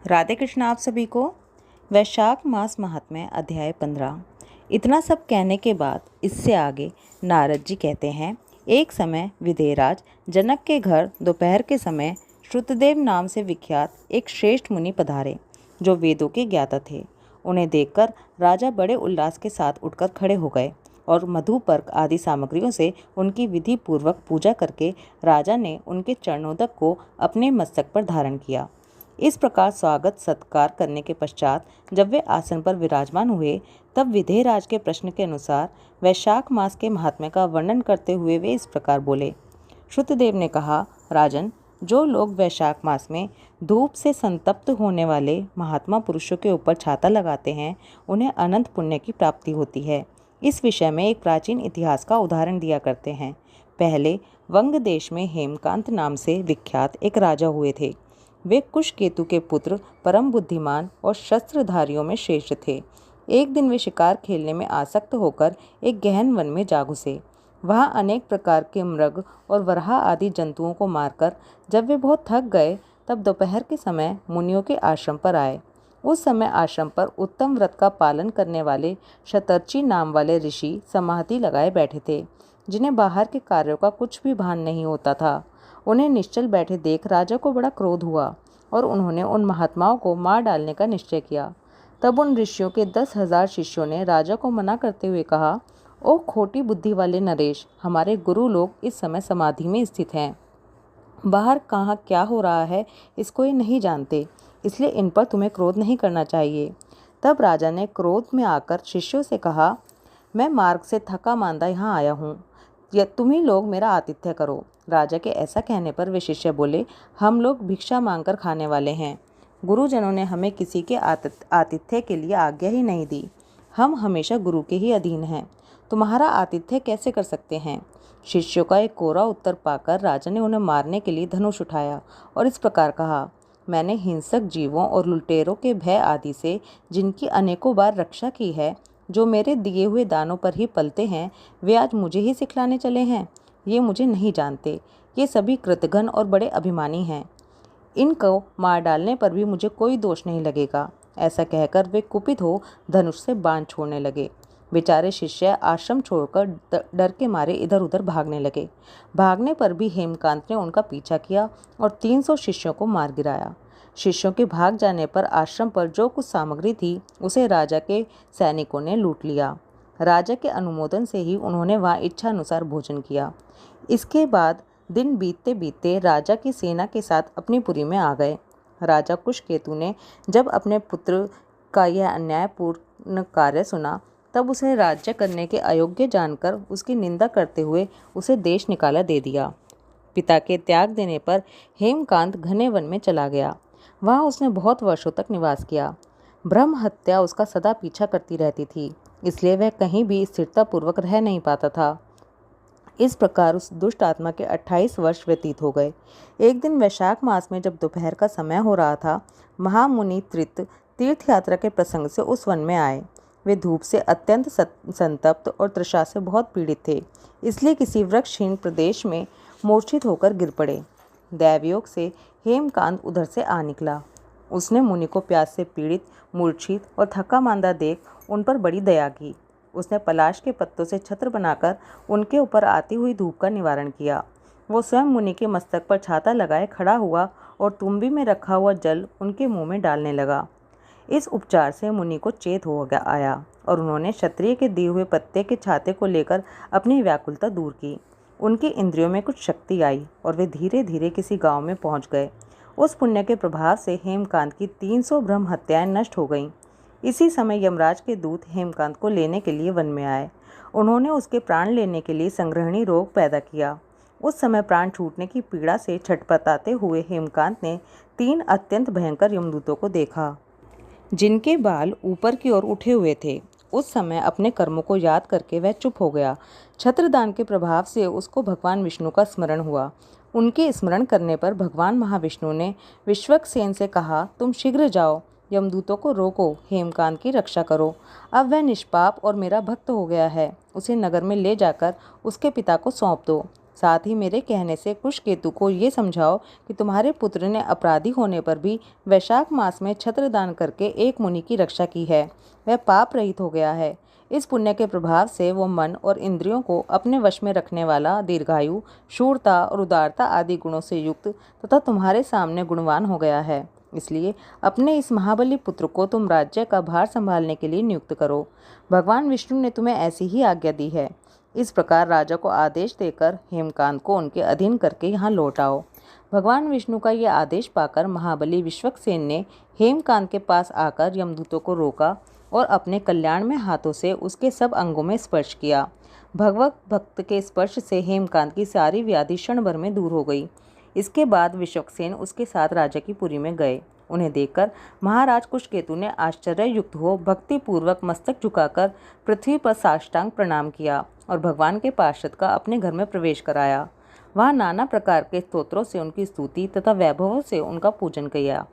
राधे कृष्ण आप सभी को। वैशाख मास महात्म्य अध्याय 15। इतना सब कहने के बाद इससे आगे नारद जी कहते हैं, एक समय विदेहराज जनक के घर दोपहर के समय श्रुतदेव नाम से विख्यात एक श्रेष्ठ मुनि पधारे, जो वेदों के ज्ञाता थे। उन्हें देखकर राजा बड़े उल्लास के साथ उठकर खड़े हो गए और मधुपर्क आदि सामग्रियों से उनकी विधि पूर्वक पूजा करके राजा ने उनके चरणोदक को अपने मस्तक पर धारण किया। इस प्रकार स्वागत सत्कार करने के पश्चात जब वे आसन पर विराजमान हुए, तब विदेहराज के प्रश्न के अनुसार वैशाख मास के महात्म्य का वर्णन करते हुए वे इस प्रकार बोले। श्रुतदेव ने कहा, राजन, जो लोग वैशाख मास में धूप से संतप्त होने वाले महात्मा पुरुषों के ऊपर छाता लगाते हैं, उन्हें अनंत पुण्य की प्राप्ति होती है। इस विषय में एक प्राचीन इतिहास का उदाहरण दिया करते हैं। पहले वंग देश में हेमकांत नाम से विख्यात एक राजा हुए थे। वे कुशकेतु के पुत्र, परम बुद्धिमान और शस्त्रधारियों में श्रेष्ठ थे। एक दिन वे शिकार खेलने में आसक्त होकर एक गहन वन में जा घुसे। वहाँ अनेक प्रकार के मृग और वराह आदि जंतुओं को मारकर जब वे बहुत थक गए, तब दोपहर के समय मुनियों के आश्रम पर आए। उस समय आश्रम पर उत्तम व्रत का पालन करने वाले शतर्ची नाम वाले ऋषि समाधि लगाए बैठे थे, जिन्हें बाहर के कार्यों का कुछ भी भान नहीं होता था। उन्हें निश्चल बैठे देख राजा को बड़ा क्रोध हुआ और उन्होंने उन महात्माओं को मार डालने का निश्चय किया। तब उन ऋषियों के 10,000 शिष्यों ने राजा को मना करते हुए कहा, ओ खोटी बुद्धि वाले नरेश, हमारे गुरु लोग इस समय समाधि में स्थित हैं। बाहर कहाँ क्या हो रहा है इसको ये नहीं जानते, इसलिए इन पर तुम्हें क्रोध नहीं करना चाहिए। तब राजा ने क्रोध में आकर शिष्यों से कहा, मैं मार्ग से थका मांदा यहाँ आया हूँ, या तुम ही लोग मेरा आतिथ्य करो। राजा के ऐसा कहने पर वे शिष्य बोले, हम लोग भिक्षा मांगकर खाने वाले हैं। गुरुजनों ने हमें किसी के आतिथ्य के लिए आज्ञा ही नहीं दी। हम हमेशा गुरु के ही अधीन हैं। तुम्हारा आतिथ्य कैसे कर सकते हैं? शिष्यों का एक कोरा उत्तर पाकर राजा ने उन्हें मारने के लिए धनुष उठाया और इस प्रकार कहा, मैंने हिंसक जीवों और लुटेरों के भय आदि से जिनकी अनेकों बार रक्षा की है, जो मेरे दिए हुए दानों पर ही पलते हैं, वे आज मुझे ही सिखलाने चले हैं। ये मुझे नहीं जानते। ये सभी कृतघ्न और बड़े अभिमानी हैं। इनको मार डालने पर भी मुझे कोई दोष नहीं लगेगा। ऐसा कहकर वे कुपित हो धनुष से बाण छोड़ने लगे। बेचारे शिष्य आश्रम छोड़कर डर के मारे इधर उधर भागने लगे। भागने पर भी हेमकांत ने उनका पीछा किया और 300 शिष्यों को मार गिराया। शिष्यों के भाग जाने पर आश्रम पर जो कुछ सामग्री थी, उसे राजा के सैनिकों ने लूट लिया। राजा के अनुमोदन से ही उन्होंने वहाँ इच्छा अनुसार भोजन किया। इसके बाद दिन बीतते बीतते राजा की सेना के साथ अपनी पुरी में आ गए। राजा कुशकेतु ने जब अपने पुत्र का यह अन्यायपूर्ण कार्य सुना, तब उसे राज्य करने के अयोग्य जानकर उसकी निंदा करते हुए उसे देश निकाला दे दिया। पिता के त्याग देने पर हेमकांत घने वन में चला गया। वहाँ उसने बहुत वर्षों तक निवास किया। ब्रह्म हत्या उसका सदा पीछा करती रहती थी, इसलिए वह कहीं भी स्थिरतापूर्वक रह नहीं पाता था। इस प्रकार उस दुष्ट आत्मा के 28 वर्ष व्यतीत हो गए। एक दिन वैशाख मास में जब दोपहर का समय हो रहा था, महामुनि त्रित तीर्थ यात्रा के प्रसंग से उस वन में आए। वे धूप से अत्यंत संतप्त और तृषा से बहुत पीड़ित थे, इसलिए किसी वृक्षहीन प्रदेश में मूर्छित होकर गिर पड़े। दैवयोग से हेमकांत उधर से आ निकला। उसने मुनि को प्यास से पीड़ित, मूर्छित और थका मांदा देख उन पर बड़ी दया की। उसने पलाश के पत्तों से छत्र बनाकर उनके ऊपर आती हुई धूप का निवारण किया। वो स्वयं मुनि के मस्तक पर छाता लगाए खड़ा हुआ और तुम्बी में रखा हुआ जल उनके मुंह में डालने लगा। इस उपचार से मुनि को चेत हो आया और उन्होंने क्षत्रिय के दिए हुए पत्ते के छाते को लेकर अपनी व्याकुलता दूर की। उनकी इंद्रियों में कुछ शक्ति आई और वे धीरे धीरे किसी गांव में पहुंच गए। उस पुण्य के प्रभाव से हेमकांत की 300 ब्रह्म हत्याएं नष्ट हो गईं। इसी समय यमराज के दूत हेमकांत को लेने के लिए वन में आए। उन्होंने उसके प्राण लेने के लिए संग्रहणी रोग पैदा किया। उस समय प्राण छूटने की पीड़ा से छटपटाते हुए हेमकांत ने 3 अत्यंत भयंकर यमदूतों को देखा, जिनके बाल ऊपर की ओर उठे हुए थे। उस समय अपने कर्मों को याद करके वह चुप हो गया। छत्रदान के प्रभाव से उसको भगवान विष्णु का स्मरण हुआ। उनके स्मरण करने पर भगवान महाविष्णु ने विश्वक्सेन से कहा, तुम शीघ्र जाओ, यमदूतों को रोको, हेमकांत की रक्षा करो। अब वह निष्पाप और मेरा भक्त हो गया है। उसे नगर में ले जाकर उसके पिता को सौंप दो। साथ ही मेरे कहने से कुशकेतु को ये समझाओ कि तुम्हारे पुत्र ने अपराधी होने पर भी वैशाख मास में छत्र दान करके एक मुनि की रक्षा की है। वह पाप रहित हो गया है। इस पुण्य के प्रभाव से वो मन और इंद्रियों को अपने वश में रखने वाला, दीर्घायु, शूरता और उदारता आदि गुणों से युक्त तथा तुम्हारे सामने गुणवान हो गया है। इसलिए अपने इस महाबली पुत्र को तुम राज्य का भार संभालने के लिए नियुक्त करो। भगवान विष्णु ने तुम्हें ऐसी ही आज्ञा दी है। इस प्रकार राजा को आदेश देकर हेमकांत को उनके अधीन करके यहाँ लौट आओ। भगवान विष्णु का ये आदेश पाकर महाबली विश्वक्सेन ने हेमकांत के पास आकर यमदूतों को रोका और अपने कल्याण में हाथों से उसके सब अंगों में स्पर्श किया। भगवत भक्त के स्पर्श से हेमकांत की सारी व्याधि क्षण भर में दूर हो गई। इसके बाद विश्वक्सेन उसके साथ राजा की पुरी में गए। उन्हें देखकर महाराज कुशकेतु ने आश्चर्य युक्त हो भक्ति पूर्वक मस्तक झुकाकर पृथ्वी पर साष्टांग प्रणाम किया और भगवान के पार्षद का अपने घर में प्रवेश कराया। वहाँ नाना प्रकार के स्तोत्रों से उनकी स्तुति तथा वैभवों से उनका पूजन किया।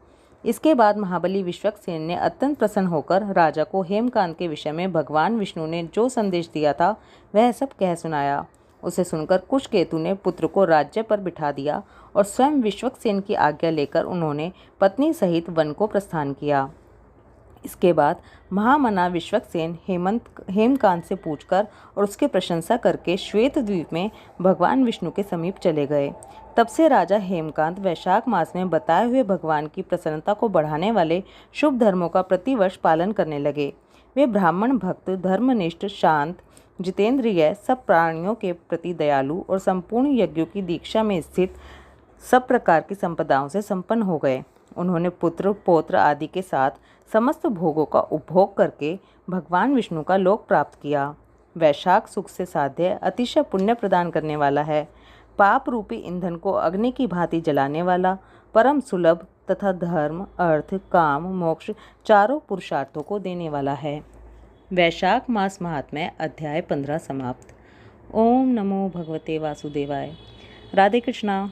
इसके बाद महाबली विश्वक्सेन ने अत्यंत प्रसन्न होकर राजा को हेमकांत के विषय में भगवान विष्णु ने जो संदेश दिया था वह सब कह सुनाया। उसे सुनकर कुशकेतु ने पुत्र को राज्य पर बिठा दिया और स्वयं विश्वक्सेन की आज्ञा लेकर उन्होंने पत्नी सहित वन को प्रस्थान किया। इसके बाद महामना विश्वक्सेन हेमकांत से पूछकर और उसकी प्रशंसा करके श्वेत द्वीप में भगवान विष्णु के समीप चले गए। तब से राजा हेमकांत वैशाख मास में बताए हुए भगवान की प्रसन्नता को बढ़ाने वाले शुभ धर्मों का प्रतिवर्ष पालन करने लगे। वे ब्राह्मण भक्त, धर्मनिष्ठ, शांत, जितेंद्रिय, सब प्राणियों के प्रति दयालु और संपूर्ण यज्ञों की दीक्षा में स्थित सब प्रकार की संपदाओं से संपन्न हो गए। उन्होंने पुत्र, पौत्र आदि के साथ समस्त भोगों का उपभोग करके भगवान विष्णु का लोक प्राप्त किया। वैशाख सुख से साध्य, अतिशय पुण्य प्रदान करने वाला है। पाप रूपी ईंधन को अग्नि की भांति जलाने वाला, परम सुलभ तथा धर्म, अर्थ, काम, मोक्ष चारों पुरुषार्थों को देने वाला है। वैशाख मास महात्म्य अध्याय 15 समाप्त। ओम नमो भगवते वासुदेवाय। राधे कृष्णा।